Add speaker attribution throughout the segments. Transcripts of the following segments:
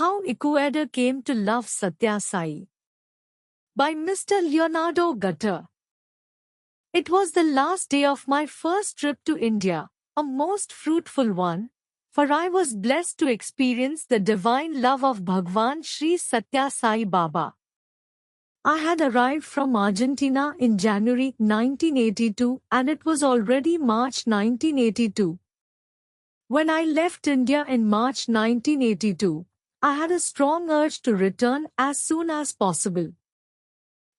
Speaker 1: How Ecuador Came to Love Sathya Sai by Mr. Leonardo Gutter. It was the last day of my first trip to India, a most fruitful one, for I was blessed to experience the divine love of Bhagwan Sri Sathya Sai Baba. I had arrived from Argentina in January 1982 and it was already March 1982. When I left India in March 1982, I had a strong urge to return as soon as possible.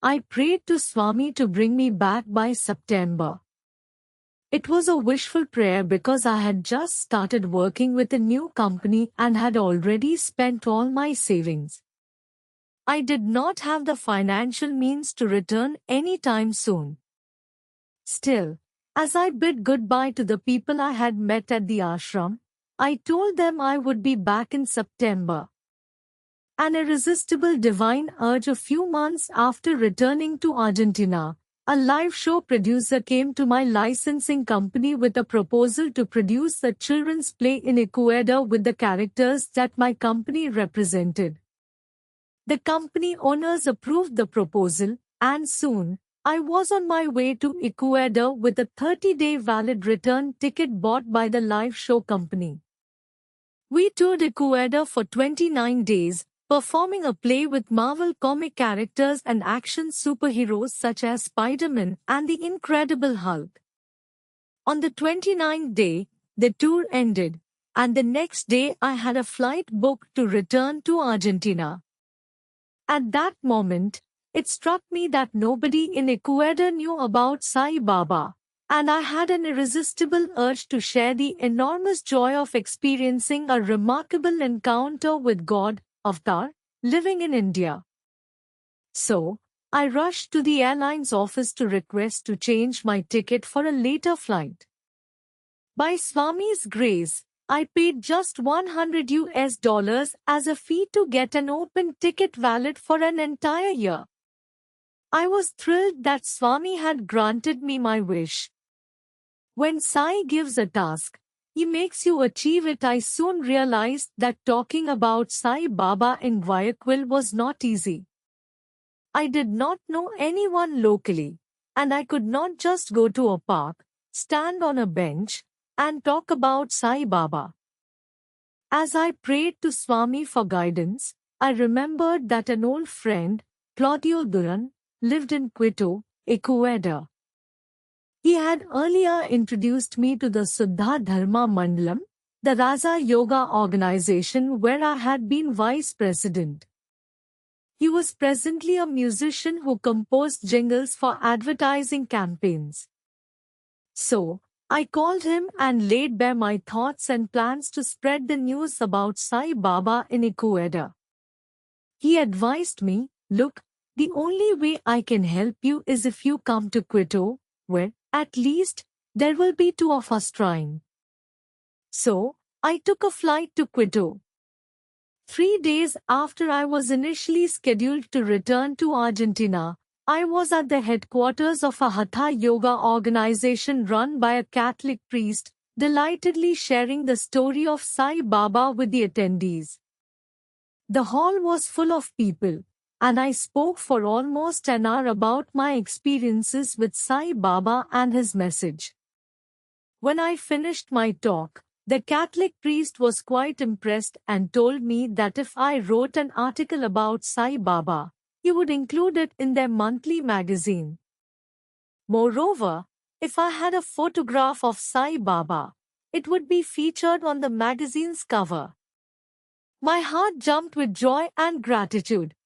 Speaker 1: I prayed to Swami to bring me back by September. It was a wishful prayer because I had just started working with a new company and had already spent all my savings. I did not have the financial means to return anytime soon. Still, as I bid goodbye to the people I had met at the ashram, I told them I would be back in September. An irresistible divine urge. A few months after returning to Argentina, a live show producer came to my licensing company with a proposal to produce a children's play in Ecuador with the characters that my company represented. The company owners approved the proposal, and soon, I was on my way to Ecuador with a 30-day valid return ticket bought by the live show company. We toured Ecuador for 29 days, performing a play with Marvel comic characters and action superheroes such as Spider-Man and the Incredible Hulk. On the 29th day, the tour ended, and the next day I had a flight booked to return to Argentina. At that moment, it struck me that nobody in Ecuador knew about Sai Baba, and I had an irresistible urge to share the enormous joy of experiencing a remarkable encounter with God, Avatar, living in India. So, I rushed to the airline's office to request to change my ticket for a later flight. By Swami's grace, I paid just $100 as a fee to get an open ticket valid for an entire year. I was thrilled that Swami had granted me my wish. When Sai gives a task, he makes you achieve it. I soon realized that talking about Sai Baba in Guayaquil was not easy. I did not know anyone locally, and I could not just go to a park, stand on a bench, and talk about Sai Baba. As I prayed to Swami for guidance, I remembered that an old friend, Claudio Duran, lived in Quito, Ecuador. He had earlier introduced me to the Suddha Dharma Mandalam, the Raja Yoga organization where I had been vice president. He was presently a musician who composed jingles for advertising campaigns. So, I called him and laid bare my thoughts and plans to spread the news about Sai Baba in Ecuador. He advised me, look, the only way I can help you is if you come to Quito, where, at least, there will be two of us trying. So, I took a flight to Quito. 3 days after I was initially scheduled to return to Argentina, I was at the headquarters of a Hatha Yoga organization run by a Catholic priest, delightedly sharing the story of Sai Baba with the attendees. The hall was full of people, and I spoke for almost an hour about my experiences with Sai Baba and his message. When I finished my talk, the Catholic priest was quite impressed and told me that if I wrote an article about Sai Baba, he would include it in their monthly magazine. Moreover, if I had a photograph of Sai Baba, it would be featured on the magazine's cover. My heart jumped with joy and gratitude.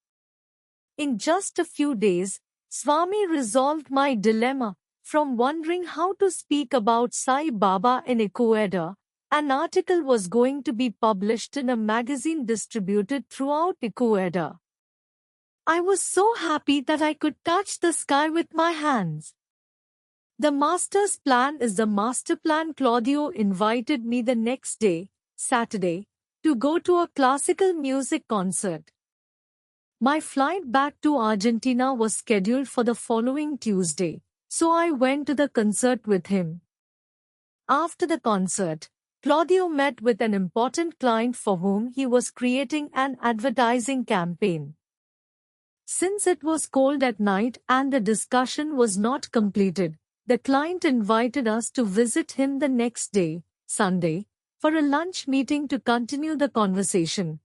Speaker 1: In just a few days, Swami resolved my dilemma. From wondering how to speak about Sai Baba in Ecuador, an article was going to be published in a magazine distributed throughout Ecuador. I was so happy that I could touch the sky with my hands. The master's plan is the master plan. Claudio invited me the next day, Saturday, to go to a classical music concert. My flight back to Argentina was scheduled for the following Tuesday, so I went to the concert with him. After the concert, Claudio met with an important client for whom he was creating an advertising campaign. Since it was cold at night and the discussion was not completed, the client invited us to visit him the next day, Sunday, for a lunch meeting to continue the conversation.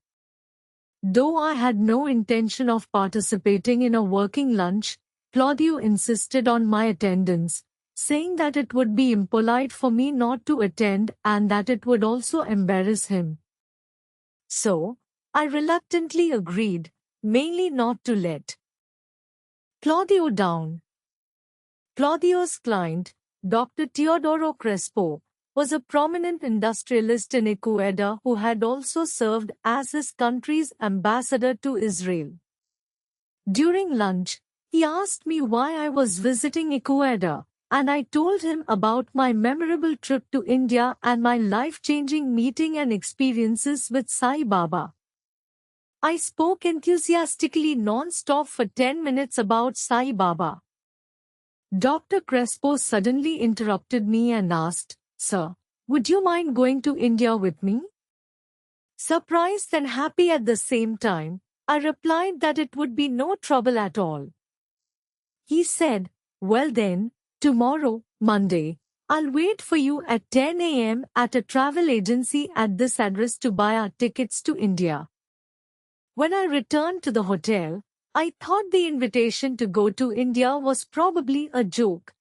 Speaker 1: Though I had no intention of participating in a working lunch, Claudio insisted on my attendance, saying that it would be impolite for me not to attend and that it would also embarrass him. So, I reluctantly agreed, mainly not to let Claudio down. Claudio's client, Dr. Teodoro Crespo, was a prominent industrialist in Ecuador who had also served as his country's ambassador to Israel. During lunch, he asked me why I was visiting Ecuador, and I told him about my memorable trip to India and my life-changing meeting and experiences with Sai Baba. I spoke enthusiastically non-stop for 10 minutes about Sai Baba. Dr. Crespo suddenly interrupted me and asked, "Sir, would you mind going to India with me?" Surprised and happy at the same time, I replied that it would be no trouble at all. He said, "Well then, tomorrow, Monday, I'll wait for you at 10 a.m. at a travel agency at this address to buy our tickets to India." When I returned to the hotel, I thought the invitation to go to India was probably a joke.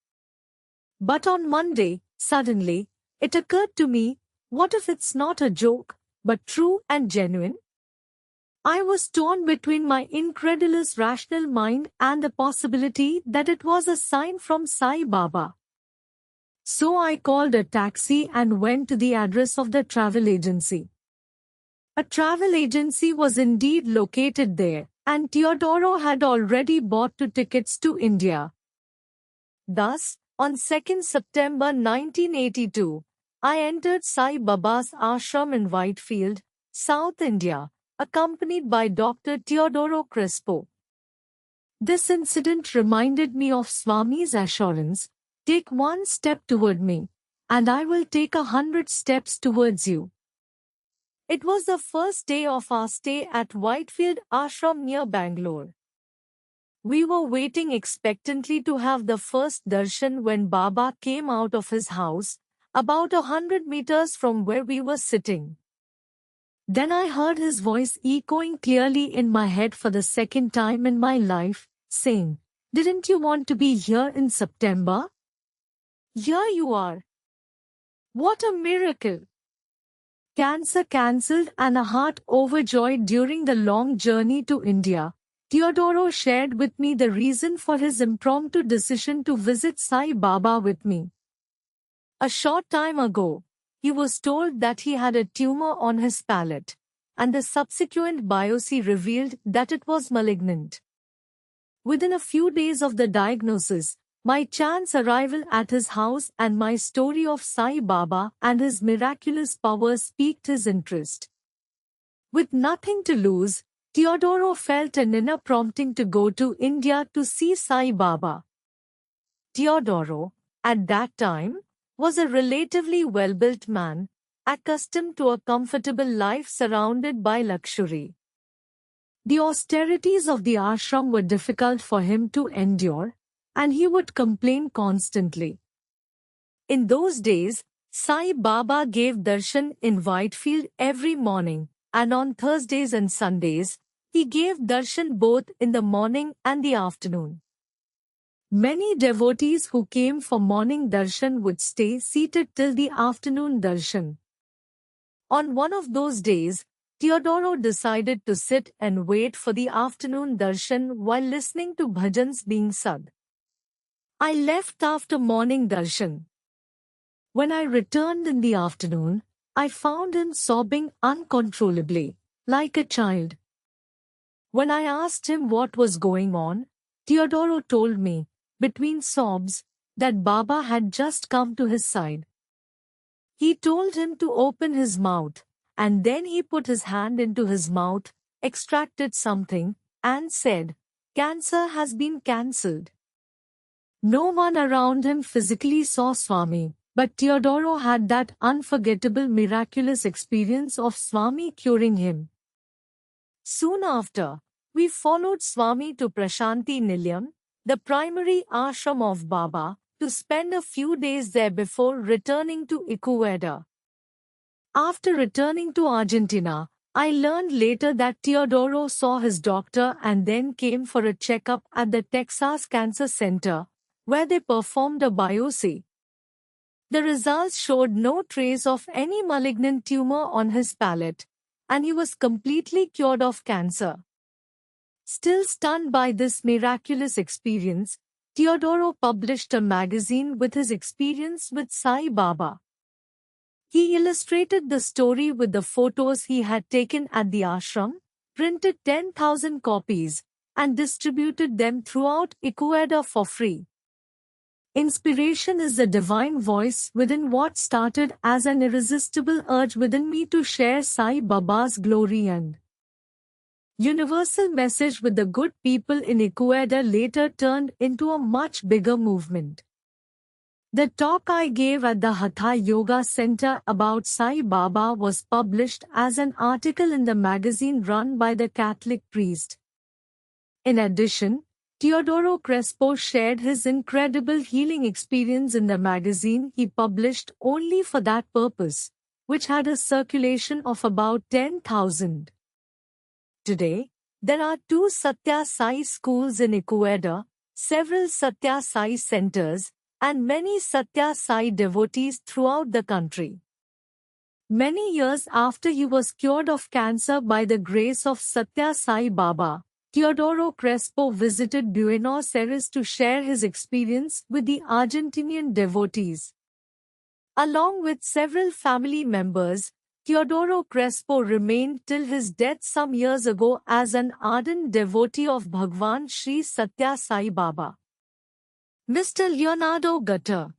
Speaker 1: But on Monday, suddenly, it occurred to me, what if it's not a joke, but true and genuine? I was torn between my incredulous rational mind and the possibility that it was a sign from Sai Baba. So I called a taxi and went to the address of the travel agency. A travel agency was indeed located there, and Teodoro had already bought 2 tickets to India. Thus, on 2nd September 1982, I entered Sai Baba's ashram in Whitefield, South India, accompanied by Dr. Teodoro Crespo. This incident reminded me of Swami's assurance, "Take one step toward me, and I will take 100 steps towards you." It was the first day of our stay at Whitefield Ashram near Bangalore. We were waiting expectantly to have the first darshan when Baba came out of his house, about 100 meters from where we were sitting. Then I heard his voice echoing clearly in my head for the second time in my life, saying, "Didn't you want to be here in September? Here you are. What a miracle!" Cancer cancelled and a heart overjoyed during the long journey to India, Teodoro shared with me the reason for his impromptu decision to visit Sai Baba with me. A short time ago, he was told that he had a tumor on his palate, and the subsequent biopsy revealed that it was malignant. Within a few days of the diagnosis, my chance arrival at his house and my story of Sai Baba and his miraculous powers piqued his interest. With nothing to lose, Teodoro felt an inner prompting to go to India to see Sai Baba. Teodoro, at that time, was a relatively well-built man, accustomed to a comfortable life surrounded by luxury. The austerities of the ashram were difficult for him to endure, and he would complain constantly. In those days, Sai Baba gave darshan in Whitefield every morning, and on Thursdays and Sundays, he gave darshan both in the morning and the afternoon. Many devotees who came for morning darshan would stay seated till the afternoon darshan. On one of those days, Teodoro decided to sit and wait for the afternoon darshan while listening to bhajans being sung. I left after morning darshan. When I returned in the afternoon, I found him sobbing uncontrollably, like a child. When I asked him what was going on, Teodoro told me, between sobs, that Baba had just come to his side. He told him to open his mouth, and then he put his hand into his mouth, extracted something, and said, "Cancer has been cancelled." No one around him physically saw Swami, But Teodoro had that unforgettable miraculous experience of Swami curing him. Soon after, we followed Swami to Prashanti Nilayam, the primary ashram of Baba, to spend a few days there before returning to Ecuador. After returning to Argentina, I learned later that Teodoro saw his doctor and then came for a checkup at the Texas Cancer Center, where they performed a biopsy. The results showed no trace of any malignant tumor on his palate, and he was completely cured of cancer. Still stunned by this miraculous experience, Teodoro published a magazine with his experience with Sai Baba. He illustrated the story with the photos he had taken at the ashram, printed 10,000 copies, and distributed them throughout Ecuador for free. Inspiration is the divine voice within what started as an irresistible urge within me to share Sai Baba's glory and universal message with the good people in Ecuador later turned into a much bigger movement. The talk I gave at the Hatha Yoga Center about Sai Baba was published as an article in the magazine run by the Catholic priest. In addition, Teodoro Crespo shared his incredible healing experience in the magazine he published only for that purpose, which had a circulation of about 10,000. Today, there are 2 Sathya Sai schools in Ecuador, several Sathya Sai centers, and many Sathya Sai devotees throughout the country. Many years after he was cured of cancer by the grace of Sathya Sai Baba, Teodoro Crespo visited Buenos Aires to share his experience with the Argentinian devotees. Along with several family members, Teodoro Crespo remained till his death some years ago as an ardent devotee of Bhagwan Sri Sathya Sai Baba. Mr. Leonardo Gutter.